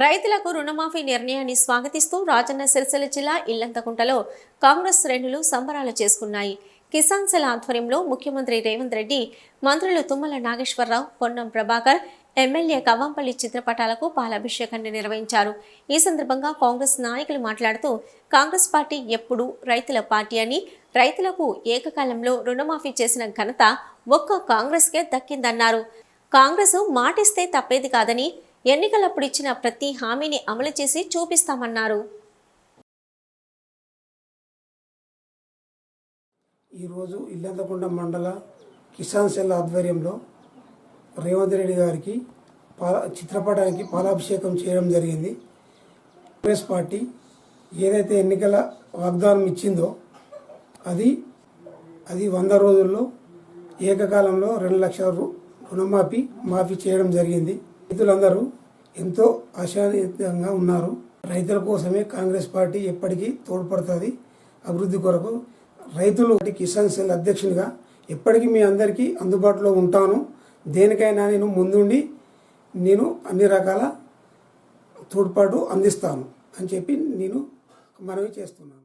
రైతులకు రుణమాఫీ నిర్ణయాన్ని స్వాగతిస్తూ రాజన్న సిరిసిల్ల జిల్లా ఇల్లంతకుంటలో కాంగ్రెస్ శ్రేణులు సంబరాలు చేసుకున్నాయి. కిసాన్ సెల్ ఆధ్వర్యంలో ముఖ్యమంత్రి రేవంత్ రెడ్డి, మంత్రులు తుమ్మల నాగేశ్వరరావు, పొన్నం ప్రభాకర్, ఎమ్మెల్యే కవ్వంపల్లి చిత్రపటాలకు పాలాభిషేకాన్ని నిర్వహించారు. ఈ సందర్భంగా కాంగ్రెస్ నాయకులు మాట్లాడుతూ, కాంగ్రెస్ పార్టీ ఎప్పుడూ రైతుల పార్టీ అని, రైతులకు ఏకకాలంలో రుణమాఫీ చేసిన ఘనత ఒక్క కాంగ్రెస్కే దక్కిందన్నారు. కాంగ్రెస్ మాటిస్తే తప్పేది కాదని, ఎన్నికలప్పుడు ఇచ్చిన ప్రతి హామీని అమలు చేసి చూపిస్తామన్నారు. ఈరోజు ఇల్లంతకుంట మండల కిసాన్ సెల్ ఆధ్వర్యంలో రేవంత్ రెడ్డి గారికి చిత్రపటానికి పాలాభిషేకం చేయడం జరిగింది. కాంగ్రెస్ పార్టీ ఏదైతే ఎన్నికల వాగ్దానం ఇచ్చిందో అది 100 రోజుల్లో ఏకకాలంలో 2 లక్షల రుణమాఫీ చేయడం జరిగింది. రైతులందరూ ఎంతో ఆశాన్వితంగా ఉన్నారు. రైతుల కోసమే కాంగ్రెస్ పార్టీ ఎప్పటికీ తోడ్పడుతుంది అభివృద్ధి కొరకు. రైతులు కిసాన్ సెల్ అధ్యక్షునిగా ఎప్పటికీ మీ అందరికీ అందుబాటులో ఉంటాను. దేనికైనా నేను ముందుండి నేను అన్ని రకాల తోడ్పాటు అందిస్తాను అని చెప్పి నేను మనవి చేస్తున్నాను.